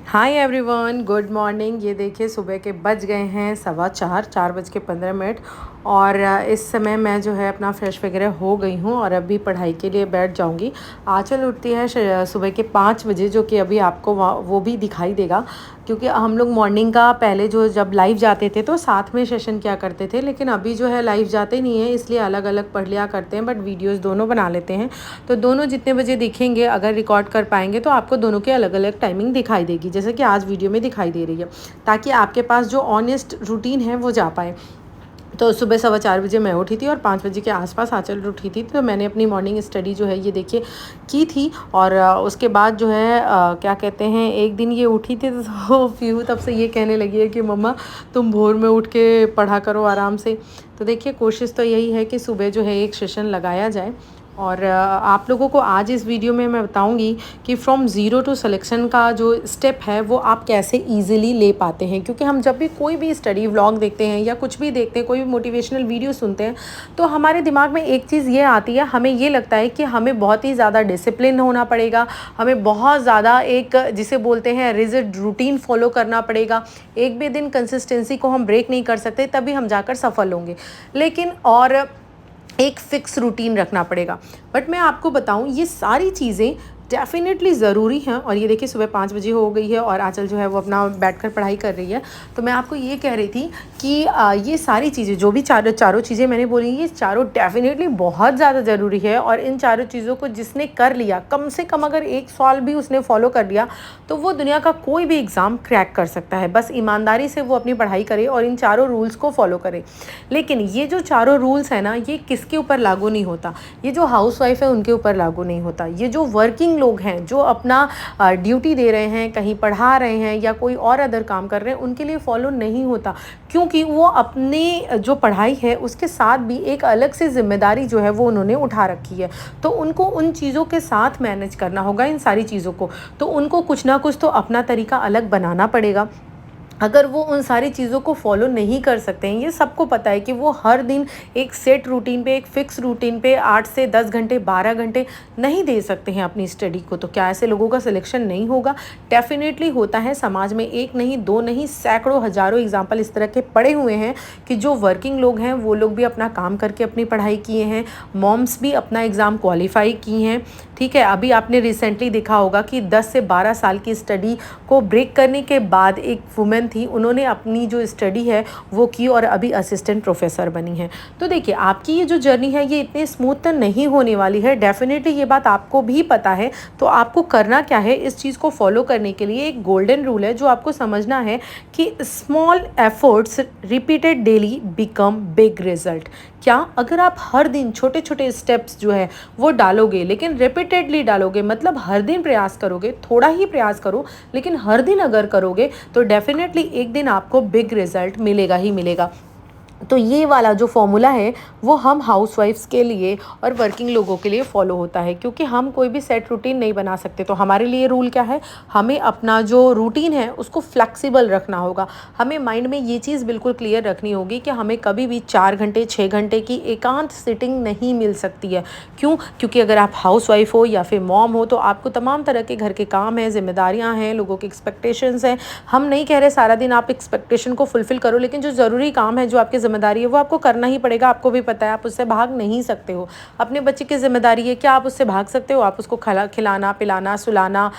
Hi everyone, good morning. ये देखिए सुबह के बज गए हैं 4:15 और इस समय मैं जो है अपना फ्रेश वगैरह हो गई हूँ और अभी पढ़ाई के लिए बैठ जाऊँगी। आँचल उठती है सुबह के 5 बजे, जो कि अभी आपको वो भी दिखाई देगा, क्योंकि हम लोग मॉर्निंग का पहले जो जब लाइव जाते थे तो साथ में सेशन किया करते थे, लेकिन अभी जो है लाइव जाते नहीं है, इसलिए अलग अलग पढ़ लिया करते हैं, बट वीडियोज़ दोनों बना लेते हैं। तो दोनों जितने बजे दिखेंगे, अगर रिकॉर्ड कर पाएंगे तो आपको दोनों की अलग अलग टाइमिंग दिखाई देगी, जैसे कि आज वीडियो में दिखाई दे रही है, ताकि आपके पास जो ऑनेस्ट रूटीन है वो जा पाए। तो सुबह 4:15 मैं उठी थी और 5 बजे के आसपास आंचल उठी थी, तो मैंने अपनी मॉर्निंग स्टडी जो है ये देखिए की थी। और उसके बाद जो है क्या कहते हैं, एक दिन ये उठी थी तो पीहू तब से ये कहने लगी है कि मम्मा तुम भोर में उठ के पढ़ा करो आराम से। तो देखिए कोशिश तो यही है कि सुबह जो है एक सेशन लगाया जाए। और आप लोगों को आज इस वीडियो में मैं बताऊंगी कि फ्रॉम ज़ीरो टू सिलेक्शन का जो स्टेप है वो आप कैसे इजीली ले पाते हैं। क्योंकि हम जब भी कोई भी स्टडी व्लॉग देखते हैं या कुछ भी देखते हैं, कोई भी मोटिवेशनल वीडियो सुनते हैं, तो हमारे दिमाग में एक चीज़ ये आती है, हमें ये लगता है कि हमें बहुत ही ज़्यादा डिसिप्लिन होना पड़ेगा, हमें बहुत ज़्यादा एक जिसे बोलते हैं रिजिड रूटीन फॉलो करना पड़ेगा, एक भी दिन कंसिस्टेंसी को हम ब्रेक नहीं कर सकते, तभी हम जाकर सफल होंगे। लेकिन और एक फ़िक्स रूटीन रखना पड़ेगा। बट मैं आपको बताऊं, ये सारी चीज़ें डेफ़िनेटली ज़रूरी हैं। और ये देखिए सुबह 5 बजे हो गई है और आंचल जो है वो अपना बैठकर पढ़ाई कर रही है। तो मैं आपको ये कह रही थी कि ये सारी चीज़ें जो भी चारों चीज़ें मैंने बोली, ये चारों डेफ़िनेटली बहुत ज़्यादा ज़रूरी है। और इन चारों चीज़ों को जिसने कर लिया, कम से कम अगर 1 साल भी उसने फॉलो कर लिया, तो वो दुनिया का कोई भी एग्ज़ाम क्रैक कर सकता है। बस ईमानदारी से वो अपनी पढ़ाई करे और इन चारों रूल्स को फॉलो करे। लेकिन ये जो चारों रूल्स हैं ना, ये किसके ऊपर लागू नहीं होता? ये जो हाउसवाइफ है उनके ऊपर लागू नहीं होता। ये जो वर्किंग लोग हैं, जो अपना ड्यूटी दे रहे हैं, कहीं पढ़ा रहे हैं या कोई और अदर काम कर रहे हैं, उनके लिए फॉलो नहीं होता। क्योंकि वो अपनी जो पढ़ाई है उसके साथ भी एक अलग से जिम्मेदारी जो है वो उन्होंने उठा रखी है। तो उनको उन चीज़ों के साथ मैनेज करना होगा, इन सारी चीज़ों को। तो उनको कुछ ना कुछ तो अपना तरीका अलग बनाना पड़ेगा। अगर वो उन सारी चीज़ों को फॉलो नहीं कर सकते हैं, ये सबको पता है कि वो हर दिन एक सेट रूटीन पे, एक फ़िक्स रूटीन पे 8 से 10 घंटे, 12 घंटे नहीं दे सकते हैं अपनी स्टडी को। तो क्या ऐसे लोगों का सिलेक्शन नहीं होगा? डेफ़िनेटली होता है। समाज में एक नहीं, दो नहीं, सैकड़ों, हज़ारों एग्जाम्पल इस तरह के पड़े हुए हैं कि जो वर्किंग लोग हैं वो लोग भी अपना काम करके अपनी पढ़ाई किए हैं। मॉम्स भी अपना एग्ज़ाम क्वालिफाई की हैं। ठीक है, अभी आपने रिसेंटली देखा होगा कि 10 से 12 साल की स्टडी को ब्रेक करने के बाद एक वुमेन थी, उन्होंने अपनी जो स्टडी है वो की और अभी असिस्टेंट प्रोफेसर बनी है। तो देखिए आपकी ये जो जर्नी है ये इतनी स्मूथ तो नहीं होने वाली है, डेफिनेटली ये बात आपको भी पता है। तो आपको करना क्या है, इस चीज़ को फॉलो करने के लिए एक गोल्डन रूल है जो आपको समझना है कि small efforts repeated daily become big result. क्या? अगर आप हर दिन छोटे छोटे स्टेप्स जो है वो डालोगे, लेकिन रिपीटेडली डालोगे, मतलब हर दिन प्रयास करोगे, थोड़ा ही प्रयास करो लेकिन हर दिन अगर करोगे, तो डेफिनेटली एक दिन आपको बिग रिजल्ट मिलेगा ही मिलेगा। तो ये वाला जो फॉर्मूला है वो हम हाउसवाइफ्स के लिए और वर्किंग लोगों के लिए फॉलो होता है, क्योंकि हम कोई भी सेट रूटीन नहीं बना सकते। तो हमारे लिए रूल क्या है, हमें अपना जो रूटीन है उसको फ्लेक्सिबल रखना होगा। हमें माइंड में ये चीज़ बिल्कुल क्लियर रखनी होगी कि हमें कभी भी 4 घंटे 6 घंटे की एकांत सिटिंग नहीं मिल सकती है। क्यों? क्योंकि अगर आप हाउसवाइफ हो या फिर मॉम हो तो आपको तमाम तरह के घर के काम हैं, जिम्मेदारियाँ हैं, लोगों की एक्सपेक्टेशंस हैं। हम नहीं कह रहे सारा दिन आप एक्सपेक्टेशन को फुलफ़िल करो, लेकिन जो ज़रूरी काम है, जो आपकी ज़िम्मेदारी है, वो आपको करना ही पड़ेगा। आपको भी पता है आप उससे भाग नहीं सकते हो। अपने बच्चे की ज़िम्मेदारी है, क्या आप उससे भाग सकते हो? आप उसको खिलाना पिलाना सुलाना,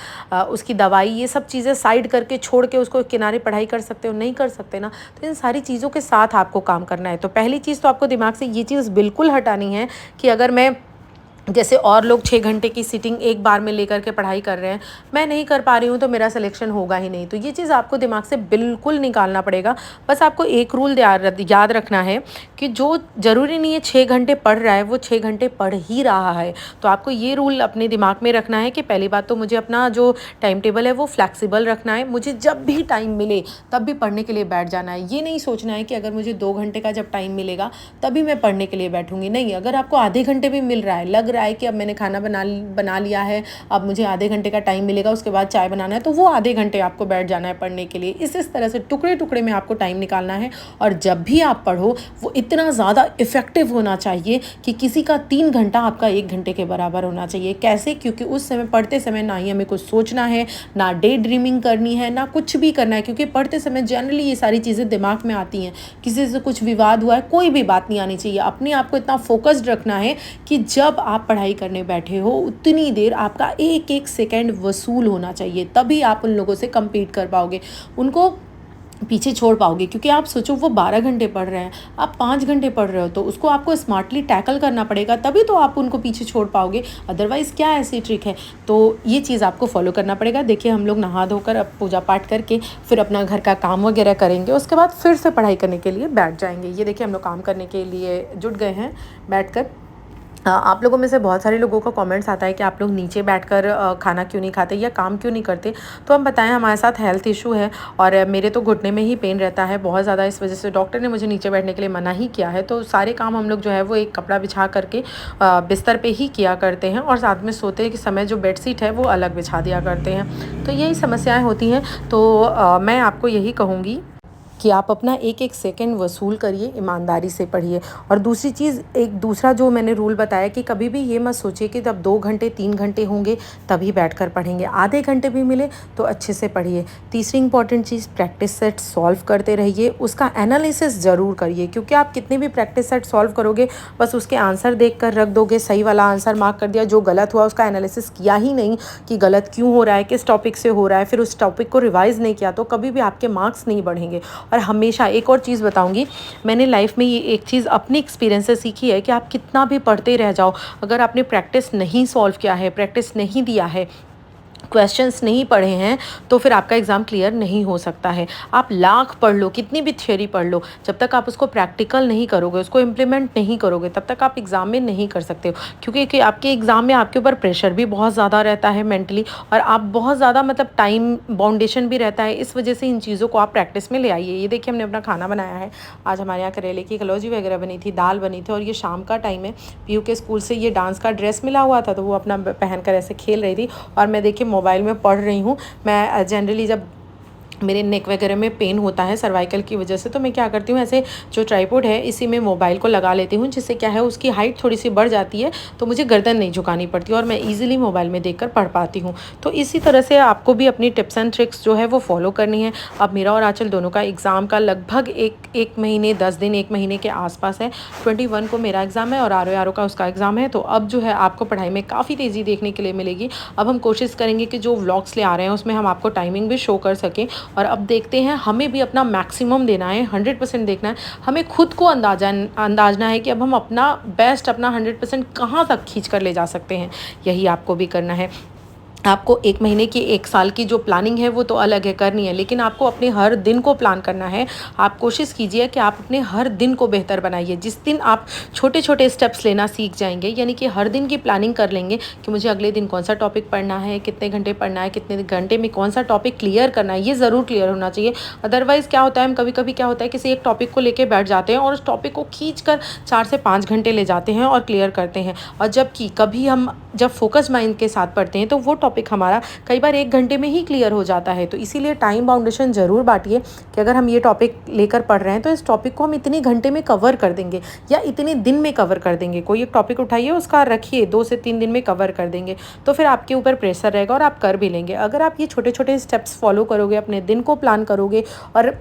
उसकी दवाई, ये सब चीज़ें साइड करके छोड़ के उसको किनारे पढ़ाई कर सकते हो? नहीं कर सकते ना। तो इन सारी चीज़ों के साथ आपको काम करना है। तो पहली चीज़ तो आपको दिमाग से ये चीज़ बिल्कुल हटानी है कि अगर मैं, जैसे और लोग 6 घंटे की सीटिंग एक बार में लेकर के पढ़ाई कर रहे हैं, मैं नहीं कर पा रही हूँ तो मेरा सिलेक्शन होगा ही नहीं। तो ये चीज़ आपको दिमाग से बिल्कुल निकालना पड़ेगा। बस आपको एक रूल याद रखना है कि जो ज़रूरी नहीं है 6 घंटे पढ़ रहा है वो 6 घंटे पढ़ ही रहा है। तो आपको ये रूल अपने दिमाग में रखना है कि पहली बात तो मुझे अपना जो टाइम टेबल है वो फ्लैक्सिबल रखना है। मुझे जब भी टाइम मिले तब भी पढ़ने के लिए बैठ जाना है। ये नहीं सोचना है कि अगर मुझे 2 घंटे का जब टाइम मिलेगा तभी मैं पढ़ने के लिए बैठूंगी। नहीं, अगर आपको आधे घंटे भी मिल रहा है, लग रहा है कि अब मैंने खाना बना लिया है, अब मुझे आधे घंटे का टाइम मिलेगा, उसके बाद चाय बनाना है, तो वो आधे घंटे आपको बैठ जाना है पढ़ने के लिए। इस तरह से टुकड़े टुकड़े में आपको टाइम निकालना है। और जब भी आप पढ़ो वो इतना ज़्यादा इफ़ेक्टिव होना चाहिए कि किसी का 3 घंटा आपका 1 घंटे के बराबर होना चाहिए। कैसे? क्योंकि उस समय पढ़ते समय ना ही हमें कुछ सोचना है, ना डे ड्रीमिंग करनी है, ना कुछ भी करना है, क्योंकि पढ़ते समय जनरली ये सारी चीज़ें दिमाग में आती हैं। किसी से कुछ विवाद हुआ है, कोई भी बात नहीं आनी चाहिए। अपने आप को इतना फ़ोकस्ड रखना है कि जब आप पढ़ाई करने बैठे हो उतनी देर आपका एक-एक सेकंड वसूल होना चाहिए, तभी आप उन लोगों से कम्पीट कर पाओगे, उनको पीछे छोड़ पाओगे। क्योंकि आप सोचो वो 12 घंटे पढ़ रहे हैं, आप 5 घंटे पढ़ रहे हो, तो उसको आपको स्मार्टली टैकल करना पड़ेगा, तभी तो आप उनको पीछे छोड़ पाओगे। अदरवाइज़ क्या ऐसी ट्रिक है? तो ये चीज़ आपको फॉलो करना पड़ेगा। देखिए हम लोग नहा धोकर अब पूजा पाठ करके फिर अपना घर का काम वगैरह करेंगे, उसके बाद फिर से पढ़ाई करने के लिए बैठ जाएंगे। ये देखिए हम लोग काम करने के लिए जुट गए हैं बैठकर। आप लोगों में से बहुत सारे लोगों का कमेंट्स आता है कि आप लोग नीचे बैठकर खाना क्यों नहीं खाते या काम क्यों नहीं करते। तो हम बताएं, हमारे साथ हेल्थ इशू है और मेरे तो घुटने में ही पेन रहता है बहुत ज़्यादा, इस वजह से डॉक्टर ने मुझे नीचे बैठने के लिए मना ही किया है। तो सारे काम हम लोग जो है वो एक कपड़ा बिछा करके बिस्तर पे ही किया करते हैं, और साथ में सोते के समय जो बेडशीट है वो अलग बिछा दिया करते हैं। तो यही समस्याएँ होती हैं। तो मैं आपको यही कहूँगी कि आप अपना एक-एक सेकंड वसूल करिए, ईमानदारी से पढ़िए। और दूसरी चीज़, एक दूसरा जो मैंने रूल बताया कि कभी भी ये मत सोचिए कि जब 2 घंटे 3 घंटे होंगे तभी बैठकर पढ़ेंगे, आधे घंटे भी मिले तो अच्छे से पढ़िए। तीसरी इंपॉर्टेंट चीज़, प्रैक्टिस सेट सॉल्व करते रहिए, उसका एनालिसिस ज़रूर करिए, क्योंकि आप कितने भी प्रैक्टिस सेट सॉल्व करोगे बस उसके आंसर देख कर रख दोगे, सही वाला आंसर मार्क कर दिया, जो गलत हुआ उसका एनालिसिस किया ही नहीं कि गलत क्यों हो रहा है, किस टॉपिक से हो रहा है, फिर उस टॉपिक को रिवाइज़ नहीं किया, तो कभी भी आपके मार्क्स नहीं बढ़ेंगे। और हमेशा एक और चीज़ बताऊंगी, मैंने लाइफ में ये एक चीज़ अपनी एक्सपीरियंस से सीखी है कि आप कितना भी पढ़ते रह जाओ, अगर आपने प्रैक्टिस नहीं सॉल्व किया है, प्रैक्टिस नहीं दिया है, क्वेश्चंस नहीं पढ़े हैं, तो फिर आपका एग्ज़ाम क्लियर नहीं हो सकता है। आप लाख पढ़ लो, कितनी भी थ्योरी पढ़ लो, जब तक आप उसको प्रैक्टिकल नहीं करोगे, उसको इम्प्लीमेंट नहीं करोगे, तब तक आप एग्ज़ाम में नहीं कर सकते हो। क्योंकि आपके एग्ज़ाम में आपके ऊपर प्रेशर भी बहुत ज़्यादा रहता है मेंटली, और आप बहुत ज़्यादा मतलब टाइम बाउंडेशन भी रहता है। इस वजह से इन चीज़ों को आप प्रैक्टिस में ले आइए। ये देखिए हमने अपना खाना बनाया है, आज हमारे यहाँ करेले की कलौजी वगैरह बनी थी, दाल बनी थी, और ये शाम का टाइम है। पीयू के स्कूल से ये डांस का ड्रेस मिला हुआ था, तो वो अपना पहन कर ऐसे खेल रही थी, और मैं देखिए मोबाइल में पढ़ रही हूँ। मैं जनरली जब मेरे नेक वगैरह में पेन होता है सर्वाइकल की वजह से, तो मैं क्या करती हूँ, ऐसे जो ट्राइपॉड है इसी में मोबाइल को लगा लेती हूँ, जिससे क्या है उसकी हाइट थोड़ी सी बढ़ जाती है, तो मुझे गर्दन नहीं झुकानी पड़ती और मैं इजीली मोबाइल में देखकर पढ़ पाती हूँ। तो इसी तरह से आपको भी अपनी टिप्स एंड ट्रिक्स जो है वो फॉलो करनी है। अब मेरा और आंचल दोनों का एग्ज़ाम का लगभग एक महीने 10 दिन, 1 महीने के आसपास है। 21 को मेरा एग्ज़ाम है और आरो का उसका एग्ज़ाम है। तो अब जो है आपको पढ़ाई में काफ़ी तेज़ी देखने के लिए मिलेगी। अब हम कोशिश करेंगे कि जो व्लॉग्स ले आ रहे हैं उसमें हम आपको टाइमिंग भी शो कर सकें, और अब देखते हैं, हमें भी अपना मैक्सिमम देना है, 100% देखना है। हमें खुद को अंदाजना है कि अब हम अपना बेस्ट, अपना 100% कहाँ तक खींच कर ले जा सकते हैं। यही आपको भी करना है। आपको 1 महीने की, 1 साल की जो प्लानिंग है वो तो अलग है, करनी है, लेकिन आपको अपने हर दिन को प्लान करना है। आप कोशिश कीजिए कि आप अपने हर दिन को बेहतर बनाइए। जिस दिन आप छोटे-छोटे स्टेप्स लेना सीख जाएंगे, यानी कि हर दिन की प्लानिंग कर लेंगे कि मुझे अगले दिन कौन सा टॉपिक पढ़ना है, कितने घंटे पढ़ना है, कितने घंटे में कौन सा टॉपिक क्लियर करना है, ये ज़रूर क्लियर होना चाहिए। अदरवाइज़ क्या होता है, हम कभी-कभी क्या होता है, किसी एक टॉपिक को लेके बैठ जाते हैं और उस टॉपिक को खींच कर 4 से 5 घंटे ले जाते हैं और क्लियर करते हैं। और जबकि कभी हम जब फोकस माइंड के साथ पढ़ते हैं तो वो टॉपिक हमारा कई बार 1 घंटे में ही क्लियर हो जाता है। तो इसीलिए टाइम बाउंडेशन ज़रूर बांटिए कि अगर हम ये टॉपिक लेकर पढ़ रहे हैं तो इस टॉपिक को हम इतने घंटे में कवर कर देंगे या इतने दिन में कवर कर देंगे। कोई एक टॉपिक उठाइए, उसका रखिए 2 से 3 दिन में कवर कर देंगे, तो फिर आपके ऊपर प्रेशर रहेगा और आप कर भी लेंगे। अगर आप ये छोटे-छोटे स्टेप्स फॉलो करोगे, अपने दिन को प्लान करोगे और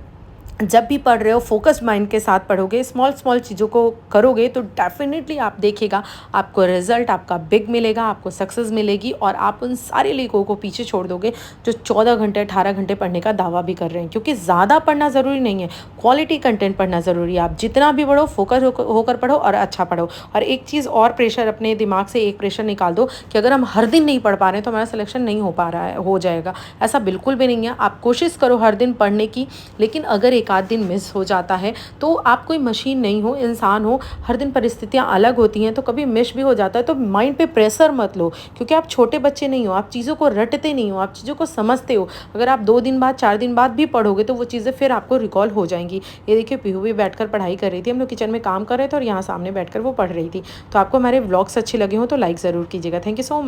जब भी पढ़ रहे हो फोकस माइंड के साथ पढ़ोगे, स्मॉल चीज़ों को करोगे, तो डेफिनेटली आप देखिएगा आपको रिजल्ट आपका बिग मिलेगा, आपको सक्सेस मिलेगी, और आप उन सारे लोगों को पीछे छोड़ दोगे जो 14 घंटे 18 घंटे पढ़ने का दावा भी कर रहे हैं। क्योंकि ज़्यादा पढ़ना ज़रूरी नहीं है, क्वालिटी कंटेंट पढ़ना ज़रूरी है। आप जितना भी पढ़ो फोकस होकर पढ़ो और अच्छा पढ़ो। और एक चीज़ और, प्रेशर अपने दिमाग से एक प्रेशर निकाल दो कि अगर हम हर दिन नहीं पढ़ पा रहे हैं तो हमारा सिलेक्शन नहीं हो पा रहा है, हो जाएगा। ऐसा बिल्कुल भी नहीं है। आप कोशिश करो हर दिन पढ़ने की, लेकिन अगर एक आध दिन मिस हो जाता है तो आप कोई मशीन नहीं हो, इंसान हो, हर दिन परिस्थितियां अलग होती हैं, तो कभी मिस भी हो जाता है। तो माइंड पे प्रेशर मत लो, क्योंकि आप छोटे बच्चे नहीं हो, आप चीज़ों को रटते नहीं हो, आप चीज़ों को समझते हो। अगर आप 2 दिन बाद 4 दिन बाद भी पढ़ोगे तो वो चीज़ें फिर आपको रिकॉल हो जाएंगी। ये देखिए पीहू भी बैठकर पढ़ाई कर रही थी, हम लोग किचन में काम कर रहे थे और यहाँ सामने बैठकर वो पढ़ रही थी। तो आपको हमारे व्लॉग्स अच्छे लगे हो तो लाइक ज़रूर कीजिएगा। Thank you so much.